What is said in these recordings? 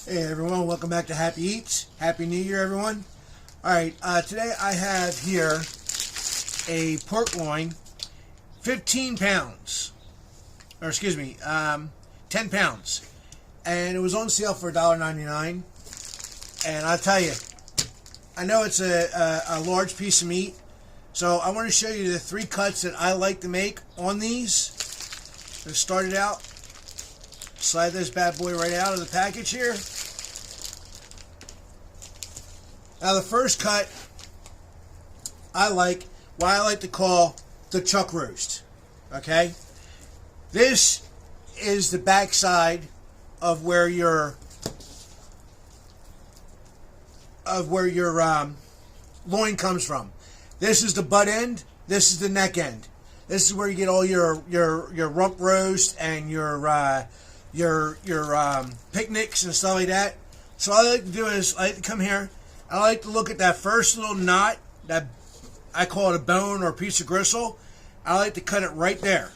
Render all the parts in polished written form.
Hey everyone, welcome back to Happy Eats. Happy New Year, everyone. Alright, today I have here a pork loin, 15 pounds. Or excuse me, 10 pounds. And it was on sale for $1.99. And I'll tell you, I know it's a large piece of meat. So I want to show you the 3 cuts that I like to make on these. Let's start it out. Slide this bad boy right out of the package here. Now the first cut I like, what I like to call the chuck roast. Okay? This is the backside of where your loin comes from. This is the butt end. This is the neck end. This is where you get all your rump roast and your picnics and stuff like that. So all I like to do is I like to come here. I like to look at that first little knot, that I call it a bone or a piece of gristle. I like to cut it right there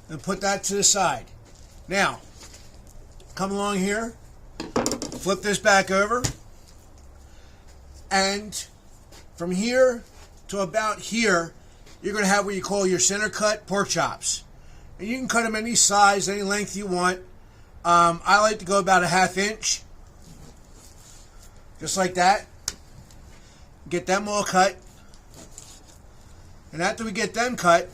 and put that to the side. Now, come along here, flip this back over, and from here to about here, you're going to have what you call your center cut pork chops. And you can cut them any size, any length you want. I like to go about a 1/2 inch. Just like that. Get them all cut. And after we get them cut,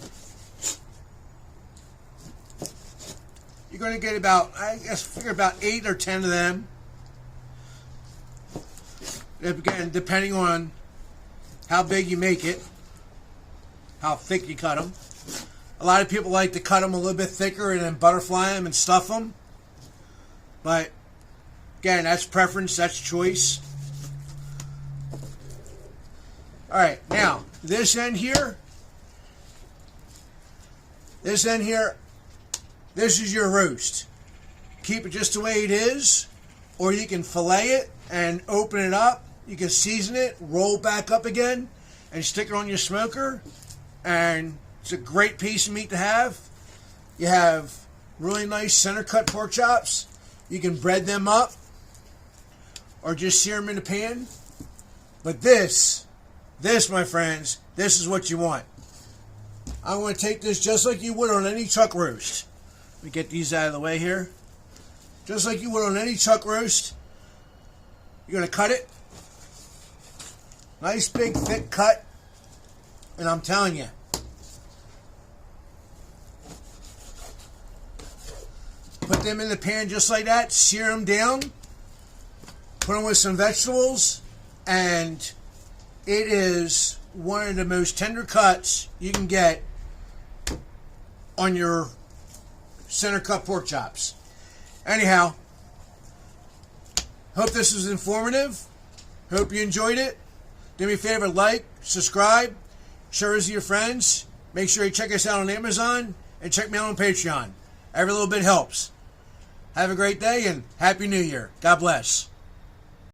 you're going to get about, I guess, figure about 8 or 10 of them. Again, depending on how big you make it, how thick you cut them. A lot of people like to cut them a little bit thicker and then butterfly them and stuff them. But, again, that's preference, that's choice. Alright, now, this end here, this is your roast. Keep it just the way it is, or you can fillet it and open it up. You can season it, roll back up again, and stick it on your smoker. And it's a great piece of meat to have. You have really nice center cut pork chops. You can bread them up or just sear them in the pan. But this, my friends, this is what you want. I'm going to take this just like you would on any chuck roast. Let me get these out of the way here. Just like you would on any chuck roast. You're going to cut it. Nice big thick cut. And I'm telling you, put them in the pan just like that, sear them down, put them with some vegetables, and it is one of the most tender cuts you can get on your center cut pork chops. Anyhow, hope this was informative. Hope you enjoyed it. Do me a favor, like, subscribe, share this with your friends. Make sure you check us out on Amazon and check me out on Patreon. Every little bit helps. Have a great day and Happy New Year. God bless.